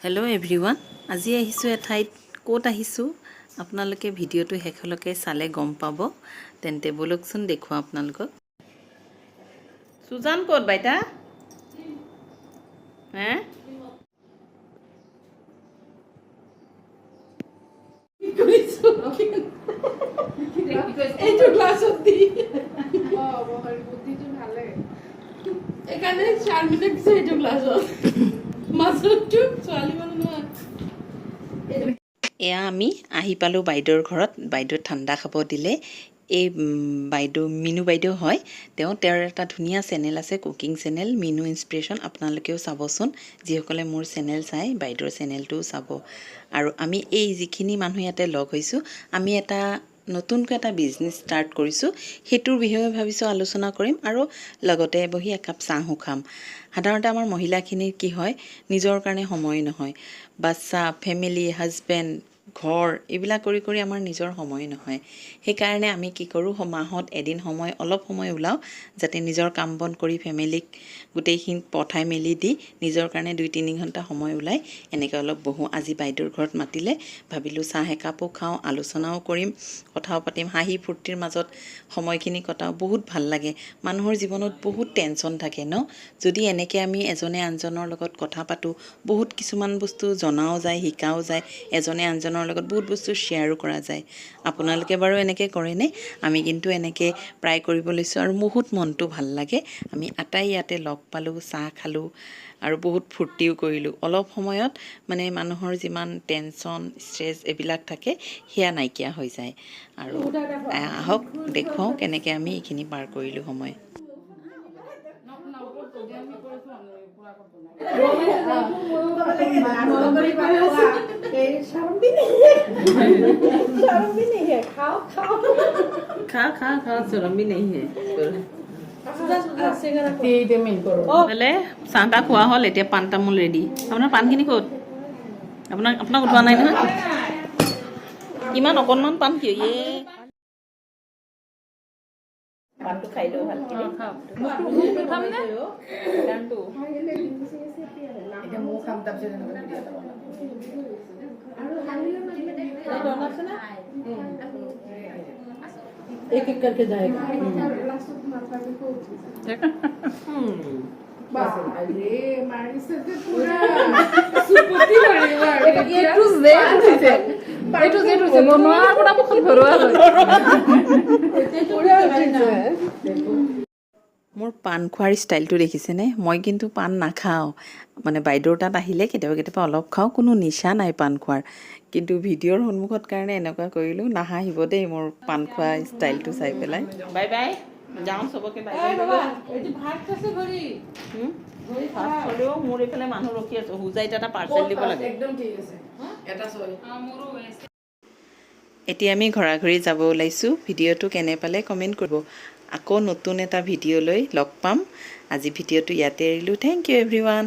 hello everyone আজি আহিছো এঠাইত কোত আহিছো আপোনালোকে ভিডিওটো হেখলকে চালে গম পাব তেন্তে বলকচোন দেখো আপোনালোকক সুজান কোত বাইটা হে এইটো ক্লাছত দি বহৰ বুদ্ধিটো ভালে এখানে 4 মিনিট পিছে এইটো ক্লাছত মাছটো ছোৱালী মানুহ নহয় এয়া আমি আহি পালো বাইদেউৰ ঘৰত বাইদেউ ঠাণ্ডা খাব দিলে এই বাইদেউ মিনু বাইদেউ হয় তেওঁৰ এটা ধুনীয়া চেনেল আছে কুকিং চেনেল মিনু ইনস্পিৰেশন আপোনালোকেও চাবচোন যিসকলে মোৰ চেনেল চাই বাইদেউৰ চেনেলটো চাব আৰু আমি এই যিখিনি মানুহ ইয়াতে লগ হৈছো আমি এটা নতুনকৈ এটা বিজনেস স্টাৰ্ট কৰিছো হেতুৰ বিষয়ে ভাবিছো আলোচনা কৰিম আৰু লগতে বহি একাপ চাহু খাম সাধাৰণতে আমাৰ মহিলাখিনিৰ কি হয় নিজৰ কাৰণে সময় নহয় বাচ্চা ফ্যামিলি হাজবেণ্ড ঘৰ এইবিলাক কৰি কৰি আমাৰ নিজৰ সময় নহয় সেই কাৰণে আমি কি কৰো মাহত এদিন সময় অলপ সময় উলাও যাতে নিজৰ কাম বন কৰি ফ্যামিলিক গুটেইখিন পঠাই মেলি দি নিজৰ কাৰণে 2-3 ঘণ্টা সময় উলাই এনেকৈ অলপ বহু আজি বাইদেউৰ ঘৰত মাতিলে ভাবিলো চাহ একাপো খাওঁ আলোচনাও কৰিম কথাও পাতিম হাঁহি ফুৰ্তিৰ মাজত সময়খিনি কটাও বহুত ভাল লাগে মানুহৰ জীৱনত বহুত টেনচন থাকে ন যদি এনেকৈ আমি এজনে আনজনৰ লগত কথা পাতো বহুত কিছুমান বস্তু জনাও যায় শিকাও যায় এজনে আনজনৰ লগত বহুত বস্তু শেয়াৰো কৰা যায় আপোনালোকে বাৰু এনেকৈ কৰেনে আমি কিন্তু এনেকৈ প্ৰায় কৰিব লৈছো আৰু বহুত মনটো ভাল লাগে আমি আটাই ইয়াতে লগ পালো চাহ খালো আৰু বহুত ফুৰ্তিও কৰিলো অলপ সময়ত মানে মানুহৰ যিমান টেনচন ষ্ট্ৰেছ এবিলাক থাকে হিয়া নাইকিয়া হৈ যায় আৰু আহক দেখুৱাও কেনেকৈ আমি এইখিনি পাৰ কৰিলো সময় खा शर्म भी नहीं है पहले चाहता खुआ हल এতিয়া পান তামুল ৰেডি আপোনাৰ পানখিনি ক'ত আপোনাক উঠোৱা নাই নহয় ইমান অকনমান পান কি এ পানটো খাই লও ভালকে খামনে গানটো এটা মো খাম তাৰপিছত एक एक करके जाएगा बस अरे मारी से तो पूरा सुपति लड़ेगा ये टू जेड से बनवा पूरा मुखत भरवा पूरा মোৰ পান খোৱাৰ ষ্টাইলটো দেখিছেনে মই কিন্তু পান নাখাও মানে বাইদেউৰ তাত আহিলে কেতিয়াবা অলপ খাও কোনো নিশা নাই পান খোৱাৰ কিন্তু ভিডিওৰ সন্মুখত কাৰণে এনেকুৱা কৰিলো নাহাহিব দেই মোৰ পান খোৱা ষ্টাইলটো চাই পেলাই বাই বাই যাও সবকে বাই বাই বাবা এটি ভাত আছে ঘৰি ভাত চলিও মোৰ ইফালে মানুহ ৰখি আছে হুজাইত এটা পাৰ্সেল দিব লাগে একদম ঠিক আছে এটা চলি মোৰো এতিয়া আমি ঘৰাঘৰি যাব ওলাইছো ভিডিওটো কেনে পালে কমেন্ট কৰিব আকৌ নতুন এটা ভিডিও লৈ লগ পাম আজি ভিডিওটো ইয়াতে এৰিলো থ্যাংক ইউ এভৰিওয়ান